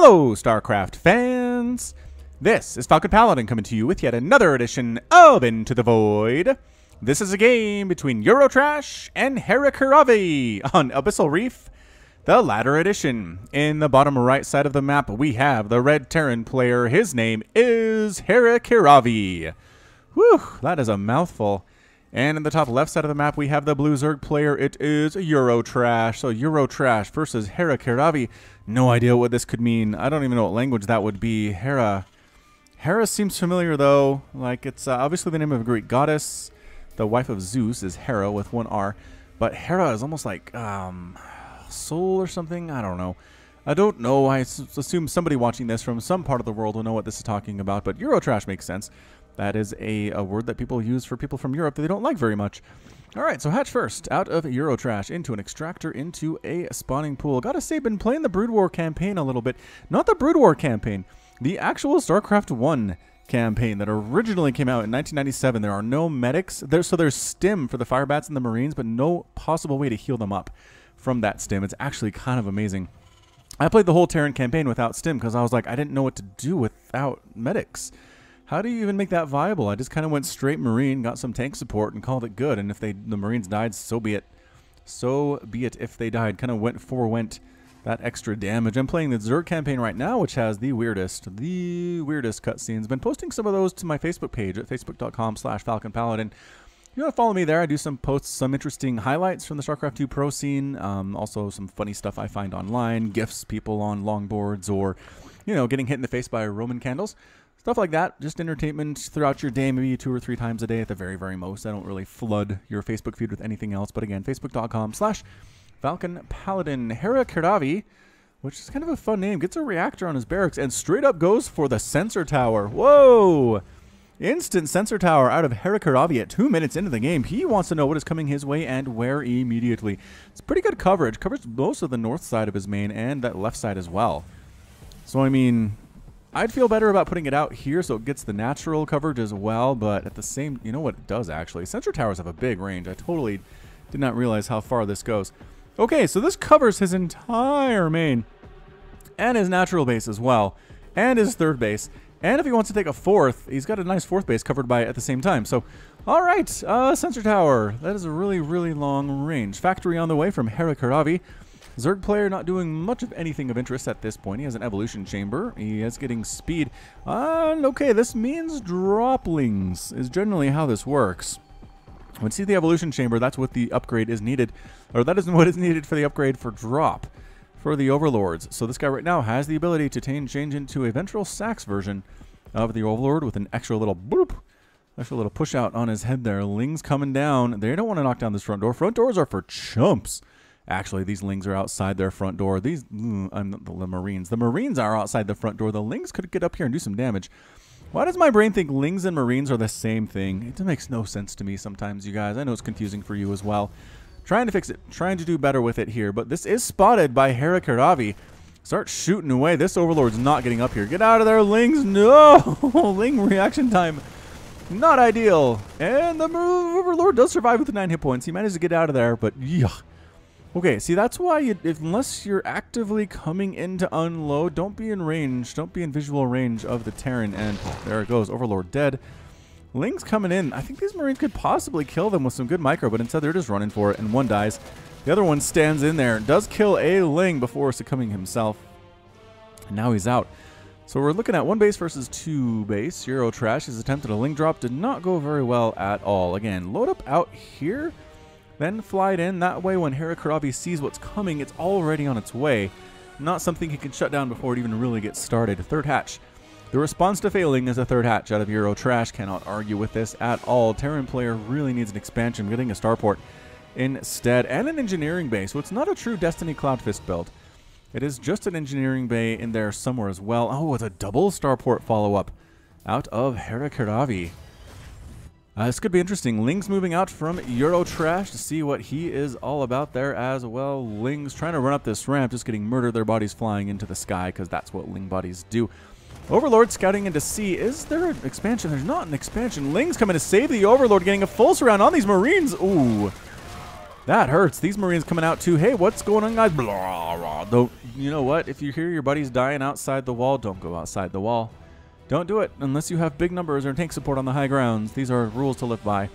Hello, StarCraft fans! This is Falcon Paladin coming to you with yet another edition of Into the Void. This is a game between Eurotrash and HerraKirahvi on Abyssal Reef, the latter edition. In the bottom right side of the map, we have the red Terran player. His name is HerraKirahvi. Whew, that is a mouthful. And in the top left side of the map, we have the blue Zerg player. It is Eurotrash. So Eurotrash versus HerraKirahvi. No idea what this could mean. I don't even know what language that would be. Hera seems familiar, though. Like, it's obviously the name of a Greek goddess. The wife of Zeus is Hera with one R. But Hera is almost like soul or something. I don't know. I assume somebody watching this from some part of the world will know what this is talking about. But Eurotrash makes sense. That is a word that people use for people from Europe that they don't like very much. Alright, so hatch first. Out of Eurotrash, into an extractor, into a spawning pool. Gotta say, been playing the Brood War campaign a little bit. Not the Brood War campaign. The actual StarCraft 1 campaign that originally came out in 1997. There are no medics. So there's stim for the Firebats and the Marines, but no possible way to heal them up from that stim. It's actually kind of amazing. I played the whole Terran campaign without stim because I was like, I didn't know what to do without medics. How do you even make that viable? I just kind of went straight Marine, got some tank support, and called it good. And if the Marines died, so be it. So be it if they died. Kind of went that extra damage. I'm playing the Zerg campaign right now, which has the weirdest cutscenes. Been posting some of those to my Facebook page at facebook.com/FalconPaladin. If you want to follow me there, I do some posts, some interesting highlights from the StarCraft 2 Pro scene. Also some funny stuff I find online, gifts, people on longboards, or, you know, getting hit in the face by Roman candles. Stuff like that, just entertainment throughout your day, maybe 2 or 3 times a day at the very, very most. I don't really flood your Facebook feed with anything else. But again, facebook.com/FalconPaladin. HerraKirahvi, which is kind of a fun name, gets a reactor on his barracks and straight up goes for the sensor tower. Whoa! Instant sensor tower out of HerraKirahvi at 2 minutes into the game. He wants to know what is coming his way and where immediately. It's pretty good coverage. Covers most of the north side of his main and that left side as well. So, I mean, I'd feel better about putting it out here so it gets the natural coverage as well, but at the same, you know what it does actually? Sensor towers have a big range. I totally did not realize how far this goes. Okay, so this covers his entire main and his natural base as well, and his third base. And if he wants to take a fourth, he's got a nice fourth base covered by it at the same time. So, all right, sensor tower. That is a really, really long range. Factory on the way from HerraKirahvi. Zerg player not doing much of anything of interest at this point. He has an evolution chamber. He is getting speed. And okay, this means droplings is generally how this works. When you see the evolution chamber, that's what the upgrade is needed. Or that isn't what is needed for the upgrade for drop for the overlords. So this guy right now has the ability to change into a ventral sax version of the overlord with an extra little boop. Extra little push out on his head there. Lings coming down. They don't want to knock down this front door. Front doors are for chumps. Actually, these Lings are outside their front door. These, I'm not the Marines. The Marines are outside the front door. The Lings could get up here and do some damage. Why does my brain think Lings and Marines are the same thing? It makes no sense to me sometimes, you guys. I know it's confusing for you as well. Trying to fix it. Trying to do better with it here. But this is spotted by HerraKirahvi. Start shooting away. This Overlord's not getting up here. Get out of there, Lings. No! Ling reaction time. Not ideal. And the Overlord does survive with 9 hit points. He managed to get out of there, but yuck. Okay, see, that's why unless you're actively coming in to unload, don't be in range, don't be in visual range of the Terran, and there it goes, Overlord dead. Ling's coming in. I think these Marines could possibly kill them with some good micro, but instead they're just running for it, and one dies. The other one stands in there, does kill a Ling before succumbing himself, and now he's out. So we're looking at 1 base versus 2 base. Eurotrash, his attempt at a Ling drop did not go very well at all. Again, load up out here. Then fly it in. That way, when HerraKirahvi sees what's coming, it's already on its way. Not something he can shut down before it even really gets started. Third hatch. The response to failing is a third hatch out of Eurotrash. Cannot argue with this at all. Terran player really needs an expansion. Getting a starport instead. And an engineering bay. So it's not a true Destiny Cloudfist build. It is just an engineering bay in there somewhere as well. Oh, it's a double starport follow-up out of HerraKirahvi. This could be interesting. Ling's moving out from Eurotrash to see what he is all about there as well. Ling's trying to run up this ramp, just getting murdered. Their bodies flying into the sky because that's what Ling bodies do. Overlord scouting into C. Is there an expansion? There's not an expansion. Ling's coming to save the Overlord, getting a full surround on these Marines. Ooh. That hurts. These Marines coming out too. Hey, what's going on, guys? Blah, blah. Don't, you know what? If you hear your buddies dying outside the wall, don't go outside the wall. Don't do it unless you have big numbers or tank support on the high grounds. These are rules to live by.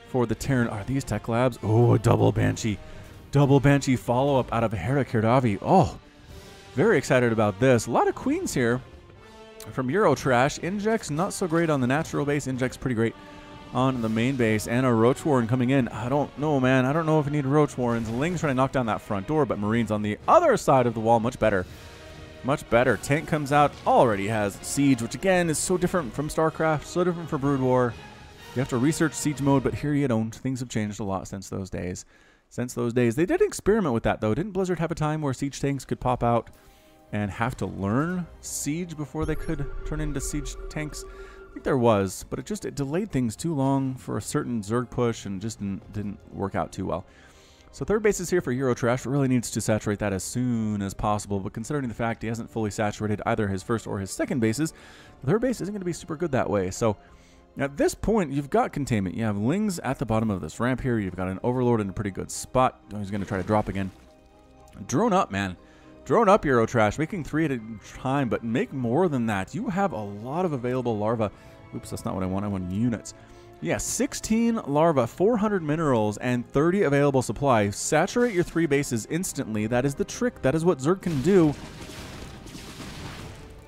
For the Terran, are these tech labs? Oh, a double Banshee. Double Banshee follow-up out of HerraKirahvi. Oh, very excited about this. A lot of queens here from Eurotrash. Inject's not so great on the natural base. Inject's pretty great on the main base. And a Roach Warren coming in. I don't know, man. I don't know if we need Roach Warrens. Ling's trying to knock down that front door, but Marines on the other side of the wall, much better. Much better. Tank comes out, already has Siege, which again is so different from StarCraft, so different from Brood War. You have to research Siege mode, but here you don't. Things have changed a lot since those days. They did experiment with that, though. Didn't Blizzard have a time where Siege tanks could pop out and have to learn Siege before they could turn into Siege tanks? I think there was, but it delayed things too long for a certain Zerg push and just didn't work out too well. So third base is here for Eurotrash. Really needs to saturate that as soon as possible, but considering the fact he hasn't fully saturated either his first or his second bases, the third base isn't going to be super good that way. So at this point, you've got containment. You have Lings at the bottom of this ramp here. You've got an Overlord in a pretty good spot. Oh, he's going to try to drop again. Drone up, man. Drone up, Eurotrash. Making 3 at a time, but make more than that. You have a lot of available larva. Oops, that's not what I want. I want units. Yeah, 16 larva, 400 minerals, and 30 available supply. Saturate your 3 bases instantly. That is the trick. That is what Zerg can do.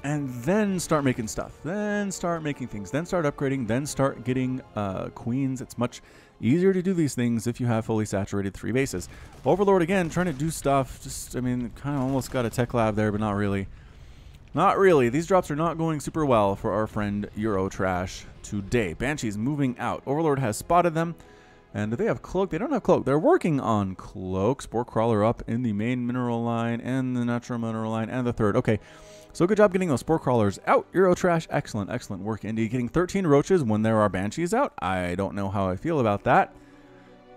And then start making stuff. Then start making things. Then start upgrading. Then start getting queens. It's much easier to do these things if you have fully saturated 3 bases. Overlord again, trying to do stuff. Just, I mean, kind of almost got a tech lab there, but not really. Not really. These drops are not going super well for our friend Eurotrash today. Banshee's moving out. Overlord has spotted them. And do they have cloak? They don't have cloak. They're working on cloak. Spore crawler up in the main mineral line and the natural mineral line and the third. Okay. So good job getting those spore crawlers out. Eurotrash, excellent, excellent work indeed. Getting 13 roaches when there are banshees out. I don't know how I feel about that.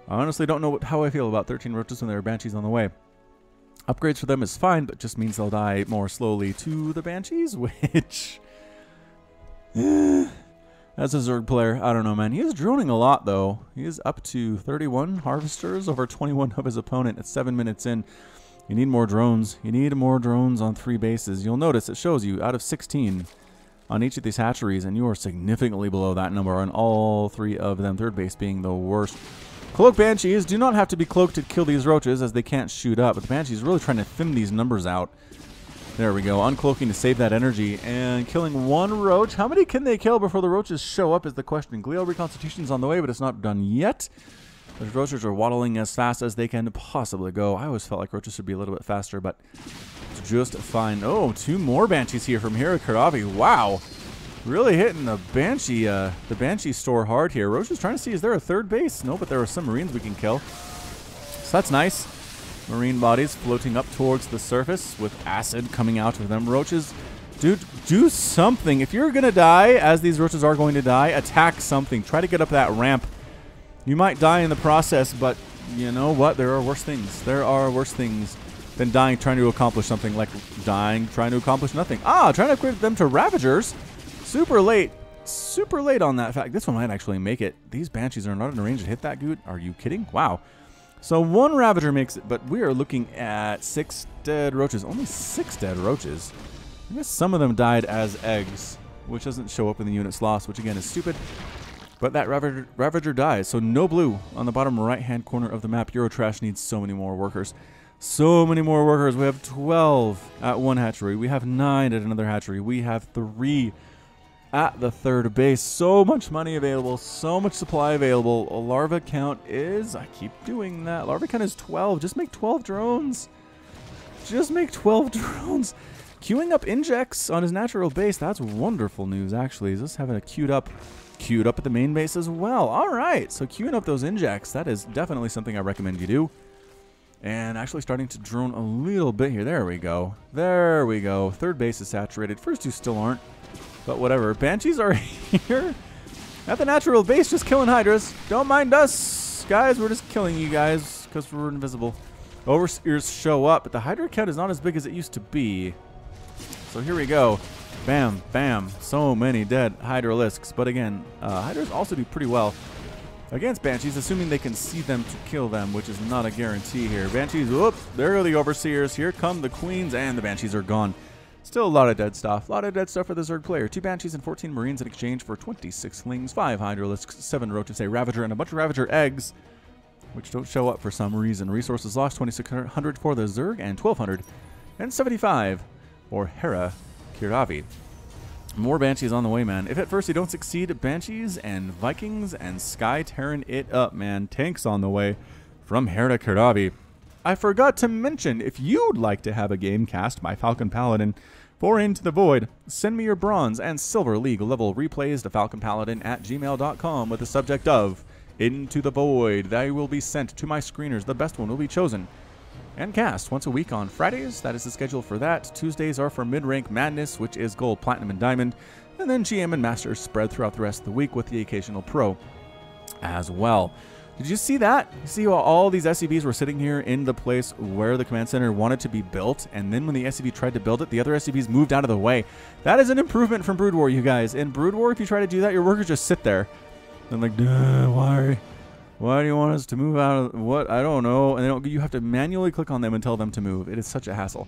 I honestly don't know how I feel about 13 roaches when there are banshees on the way. Upgrades for them is fine, but just means they'll die more slowly to the banshees, which... as a Zerg player, I don't know, man. He is droning a lot, though. He is up to 31 harvesters over 21 of his opponent at 7 minutes in. You need more drones. You need more drones on 3 bases. You'll notice it shows you out of 16 on each of these hatcheries, and you are significantly below that number on all 3 of them, third base being the worst. Cloak Banshees do not have to be cloaked to kill these roaches, as they can't shoot up, but the Banshees really trying to thin these numbers out. There we go, uncloaking to save that energy, and killing 1 roach. How many can they kill before the roaches show up is the question. Glial reconstitution's on the way, but it's not done yet. Those roaches are waddling as fast as they can possibly go. I always felt like roaches should be a little bit faster, but it's just fine. Oh, 2 more Banshees here from HerraKirahvi. Wow. Really hitting the Banshee store hard here. Roaches trying to see, is there a third base? No, but there are some Marines we can kill. So that's nice. Marine bodies floating up towards the surface with acid coming out of them. Roaches, dude, do something. If you're going to die, as these roaches are going to die, attack something. Try to get up that ramp. You might die in the process, but you know what? There are worse things. There are worse things than dying trying to accomplish something, like dying trying to accomplish nothing. Ah, trying to upgrade them to Ravagers. Super late on that fact. This one might actually make it. These Banshees are not in range to hit that good. Are you kidding? Wow. So 1 Ravager makes it, but we are looking at 6 dead roaches. Only 6 dead roaches. I guess some of them died as eggs, which doesn't show up in the units lost, which again is stupid. But that Ravager dies, so no blue on the bottom right-hand corner of the map. Eurotrash needs so many more workers. So many more workers. We have 12 at 1 hatchery. We have 9 at another hatchery. We have 3 at the third base. So much money available. So much supply available. A larva count is... I keep doing that. Larva count is 12. Just make 12 drones. Just make 12 drones. Queuing up injects on his natural base. That's wonderful news, actually. He's just having a queued up at the main base as well. All right, so queuing up those injects, that is definitely something I recommend you do. And actually starting to drone a little bit here. There we go. There we go. Third base is saturated. First 2 still aren't, but whatever. Banshees are here at the natural base, just killing Hydras. Don't mind us, guys. We're just killing you guys because we're invisible. Overseers show up, but the Hydra count is not as big as it used to be. So here we go. Bam, bam. So many dead Hydralisks. But again, Hydras also do pretty well against Banshees, assuming they can see them to kill them, which is not a guarantee here. Banshees, whoop, there go the Overseers. Here come the Queens, and the Banshees are gone. Still a lot of dead stuff. A lot of dead stuff for the Zerg player. 2 Banshees and 14 Marines in exchange for 26 Lings, 5 Hydralisks, 7 Rotifs, Ravager, and a bunch of Ravager eggs, which don't show up for some reason. Resources lost, 2,600 for the Zerg, and 1,275 for HerraKirahvi. More Banshees on the way, man. If at first you don't succeed, Banshees and Vikings and Sky tearing it up, man. Tanks on the way from HerraKirahvi. I forgot to mention, if you'd like to have a game cast by Falcon Paladin for Into the Void, send me your Bronze and Silver League level replays to falconpaladin@gmail.com with the subject of Into the Void. They will be sent to my screeners. The best one will be chosen and cast once a week on Fridays. That is the schedule for that. Tuesdays are for Mid-Rank Madness, which is Gold, Platinum, and Diamond. And then GM and Masters spread throughout the rest of the week with the occasional Pro as well. Did you see that? You see how all these SCVs were sitting here in the place where the command center wanted to be built, and then when the SCV tried to build it, the other SCVs moved out of the way. That is an improvement from Brood War, you guys. In Brood War, if you try to do that, your workers just sit there. And like, why do you want us to move out of what? I don't know. And you have to manually click on them and tell them to move. It is such a hassle.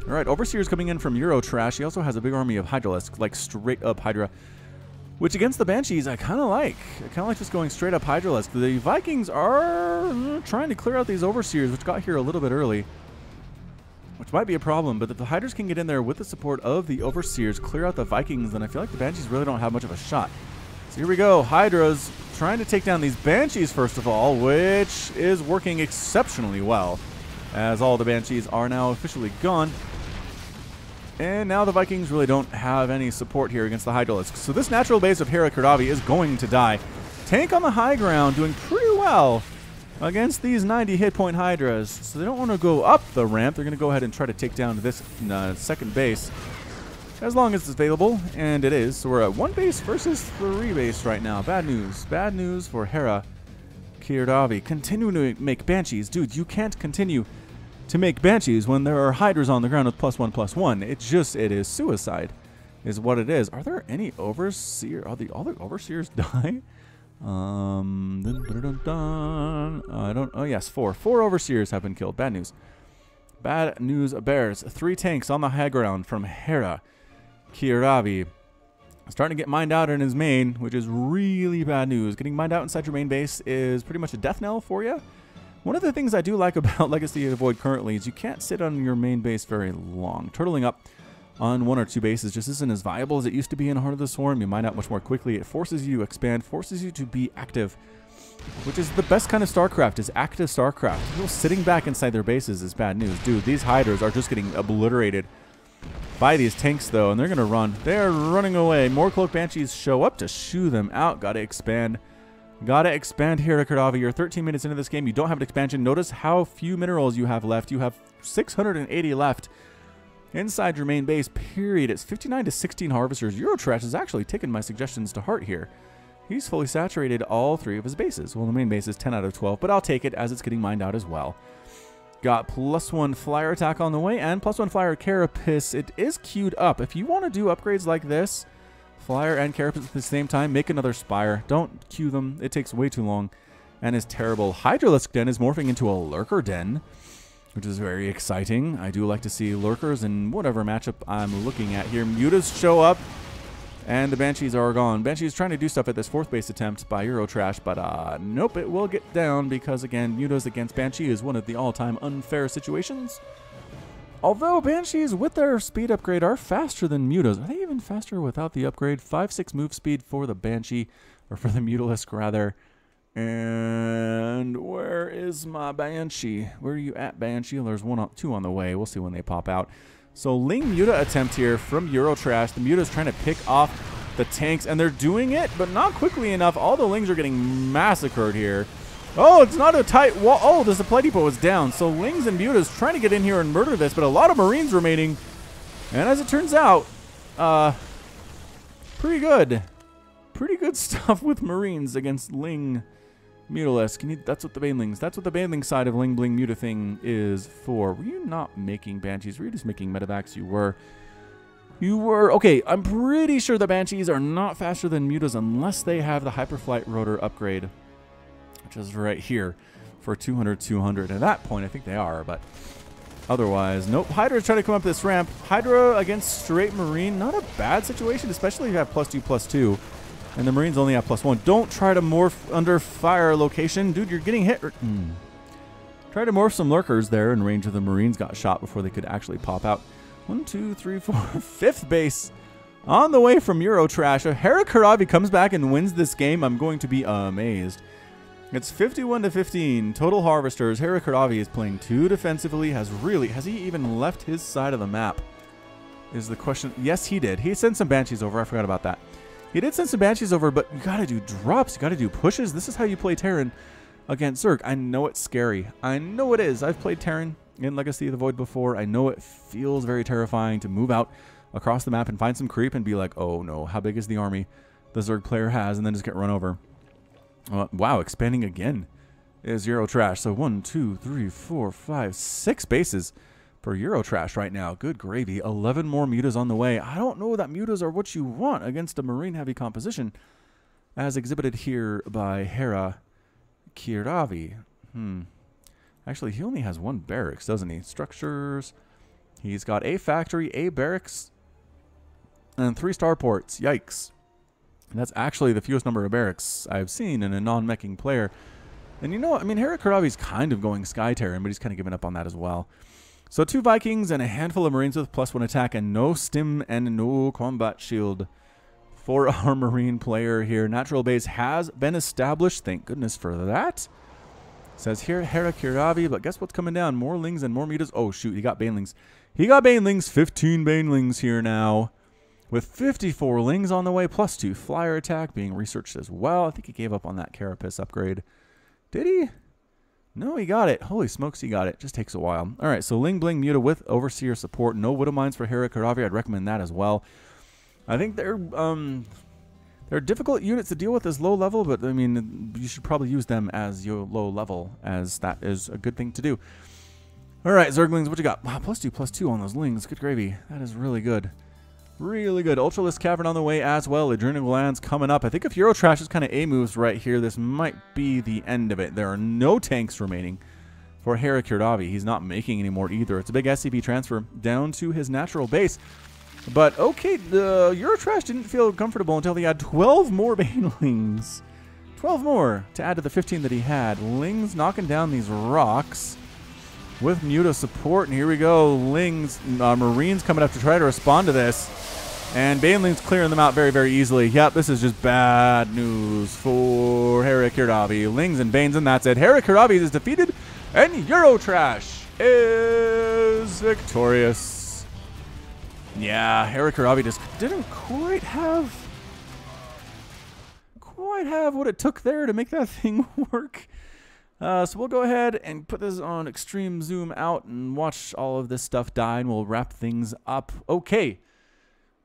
All right, Overseer's coming in from Eurotrash. He also has a big army of Hydralisks, like straight up Hydra. Which against the Banshees, I kind of like. I kind of like just going straight up Hydralisk. The Vikings are trying to clear out these Overseers, which got here a little bit early. Which might be a problem, but if the Hydras can get in there with the support of the Overseers, clear out the Vikings, then I feel like the Banshees really don't have much of a shot. So here we go. Hydras trying to take down these Banshees, first of all, which is working exceptionally well, as all the Banshees are now officially gone. And now the Vikings really don't have any support here against the Hydralisks. So this natural base of HerraKirahvi is going to die. Tank on the high ground doing pretty well against these 90 hit point Hydras. So they don't want to go up the ramp. They're going to go ahead and try to take down this second base as long as it's available. And it is. So we're at 1 base versus 3 base right now. Bad news. Bad news for HerraKirahvi. Continuing to make Banshees. Dude, you can't continue to make Banshees when there are Hydras on the ground with +1/+1. It is suicide, is what it is. Are there any Overseer? Are all the Overseers die? I don't. Oh yes, 4 Overseers have been killed. Bad news. Bad news bears. 3 tanks on the high ground from HerraKirahvi. Starting to get mined out in his main, which is really bad news. Getting mined out inside your main base is pretty much a death knell for you. One of the things I do like about Legacy of the Void currently is you can't sit on your main base very long. Turtling up on 1 or 2 bases just isn't as viable as it used to be in Heart of the Swarm. You mine out much more quickly. It forces you to expand, forces you to be active, which is the best kind of StarCraft, is active StarCraft. People sitting back inside their bases is bad news. Dude, these Hydras are just getting obliterated by these tanks, though, and they're going to run. They're running away. More Cloak Banshees show up to shoo them out. Gotta expand. Gotta expand HerraKirahvi. You're 13 minutes into this game. You don't have an expansion. Notice how few minerals you have left. You have 680 left inside your main base, period. It's 59 to 16 harvesters. Eurotrash has actually taken my suggestions to heart here. He's fully saturated all 3 of his bases. Well, the main base is 10 out of 12, but I'll take it as it's getting mined out as well. Got +1 flyer attack on the way and +1 flyer carapace. It is queued up. If you want to do upgrades like this, flyer and carapace at the same time, make another spire. Don't queue them. It takes way too long and is terrible. Hydralisk Den is morphing into a lurker den, which is very exciting. I do like to see lurkers in whatever matchup I'm looking at here. Mutas show up, and the Banshees are gone. Banshees trying to do stuff at this 4th base attempt by Eurotrash, but nope, it will get down because, again, Mutas against Banshee is one of the all-time unfair situations. Although Banshees, with their speed upgrade, are faster than Mutas. Are they even faster without the upgrade? 5-6 move speed for the Banshee, or for the Mutalisk, rather. And where is my Banshee? Where are you at, Banshee? There's 2 on the way. We'll see when they pop out. So Ling Muta attempt here from Eurotrash. The Muta's trying to pick off the tanks, and they're doing it, but not quickly enough. All the Lings are getting massacred here. Oh, it's not a tight wall. Oh, the supply depot is down. So Lings and Mutas trying to get in here and murder this, but a lot of Marines remaining. And as it turns out, pretty good. Pretty good stuff with Marines against Ling Mutalisk. That's what the Banelings. That's what the Baneling side of Ling Bling Muta thing is for. Were you not making Banshees? Were you just making medevacs? You were. You were. Okay, I'm pretty sure the Banshees are not faster than Mutas unless they have the Hyperflight Rotor upgrade. just right here for 200, 200. At that point, I think they are, but otherwise, nope. Hydra's trying to come up this ramp. Hydra against straight Marine, not a bad situation, especially if you have +2/+2. And the Marines only have +1. Don't try to morph under fire location. Dude, you're getting hit. Try to morph some lurkers there in range of the Marines. Got shot before they could actually pop out. 1, 2, 3, 4. 5th base on the way from Eurotrash. If HerraKirahvi comes back and wins this game, I'm going to be amazed. It's 51-15. Total Harvesters. HerraKirahvi is playing too defensively. Has he even left his side of the map? Is the question. Yes, he did. He sent some Banshees over. I forgot about that. He did send some Banshees over, but you gotta do drops. You gotta do pushes. This is how you play Terran against Zerg. I know it's scary. I know it is. I've played Terran in Legacy of the Void before. I know it feels very terrifying to move out across the map and find some creep and be like, oh no, how big is the army the Zerg player has, and then just get run over. Wow, expanding again is Eurotrash. So 1, 2, 3, 4, 5, 6 bases for Eurotrash right now. Good gravy. 11 more mutas on the way. I don't know that mutas are what you want against a marine heavy composition as exhibited here by HerraKirahvi. Actually, he only has 1 barracks, doesn't he? Structures. He's got a factory, a barracks, and 3 starports. Yikes. And that's actually the fewest number of barracks I've seen in a non-meching player. And you know what? I mean, HerraKirahvi's kind of going Sky Terran, but he's kind of given up on that as well. So 2 Vikings and a handful of Marines with +1 attack and no stim and no combat shield for our Marine player here. Natural base has been established. Thank goodness for that. Says here HerraKirahvi, but guess what's coming down? More Lings and more mutas. Oh, shoot. He got Banelings. He got Banelings. 15 Banelings here now with 54 Lings on the way, +2 flyer attack being researched as well. I think he gave up on that Carapace upgrade. Did he? No, he got it. Holy smokes, he got it. Just takes a while. All right, so Ling Bling Muta with Overseer support. No Widow Mines for HerraKirahvi. I'd recommend that as well. I think they're difficult units to deal with as low level, but I mean, you should probably use them as your low level, as that is a good thing to do. All right, Zerglings, what you got? Wow, +2/+2 on those Lings. Good gravy. That is really good. Really good. Ultralisk Cavern on the way as well. Adrenal Glands coming up. I think if Eurotrash is kind of A-moves right here, this might be the end of it. There are no tanks remaining for HerraKirahvi. He's not making any more either. It's a big SCP transfer down to his natural base. But, okay, the Eurotrash didn't feel comfortable until he had 12 more Banelings. 12 more to add to the 15 that he had. Lings knocking down these rocks with Muta support. And here we go. Lings, Marines coming up to try to respond to this. And Banelings clearing them out very, very easily. Yep, this is just bad news for HerraKirahvi. Lings and Banes, and that's it. HerraKirahvi is defeated, and Eurotrash is victorious. Yeah, HerraKirahvi just didn't quite have what it took there to make that thing work. So we'll go ahead and put this on extreme zoom out and watch all of this stuff die, and we'll wrap things up. Okay.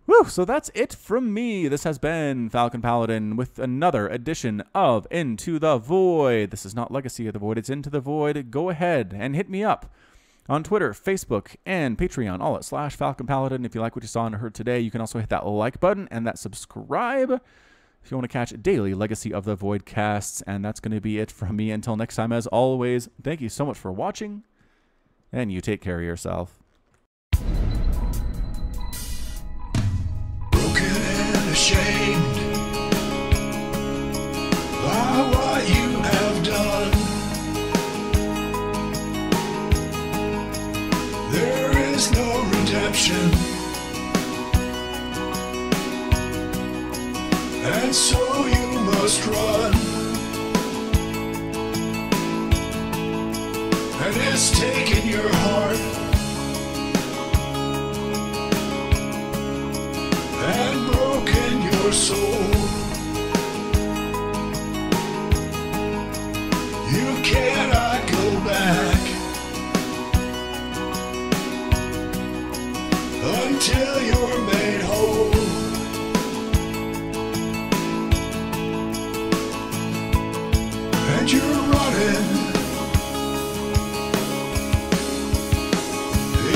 Woo, so that's it from me. This has been Falcon Paladin with another edition of Into the Void. This is not Legacy of the Void, it's Into the Void. Go ahead and hit me up on Twitter, Facebook, and Patreon, all at /Falcon Paladin. If you like what you saw and heard today, you can also hit that like button and that subscribe if you want to catch daily Legacy of the Void casts. And that's going to be it from me. Until next time, as always, thank you so much for watching, and you take care of yourself. Ashamed by what you have done. There is no redemption, and so you must run. And it's taken your heart and broken your soul. You cannot go back until you're made whole. And you're running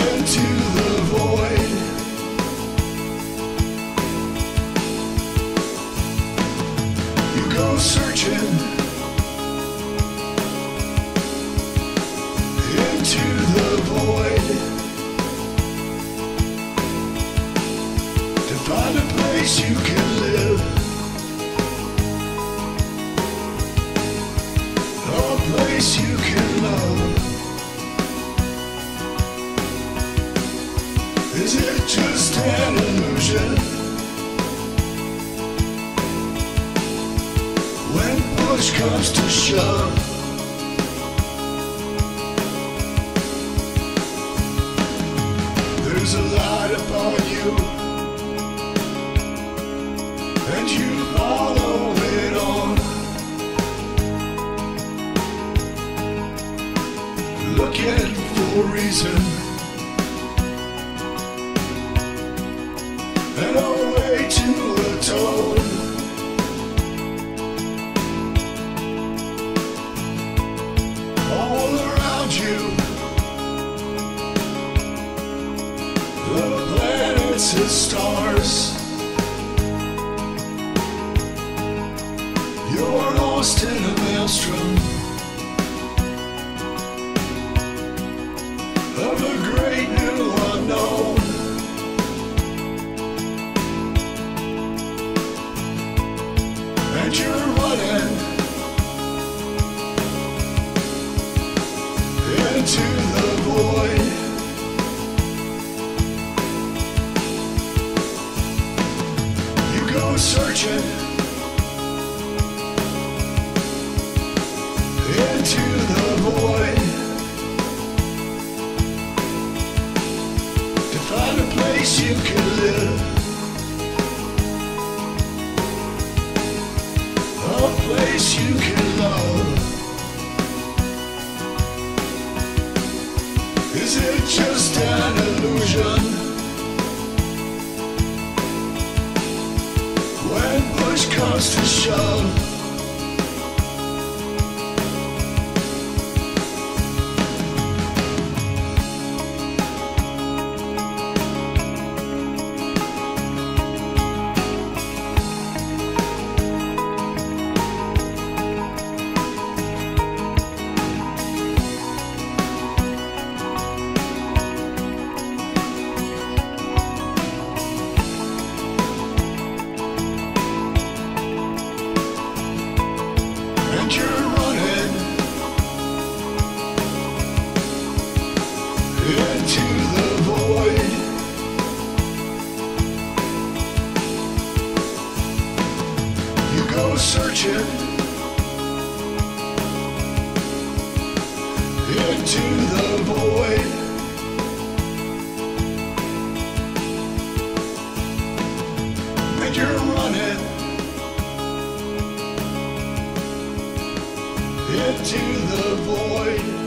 into the void. Go searching into the void to find a place you can live, a place you can love. Is it just an illusion? When push comes to shove, there's a light upon you, and you follow it on, looking for a reason and a way to atone. All around you, the planets and stars, you're lost in a maelstrom of a great new unknown. And you're running into the void. You go searching into the void to find a place you can live, a place you can love. Is it just an illusion? When push comes to shove, and you're running into the void. You go searching into the void. And you're running into the void.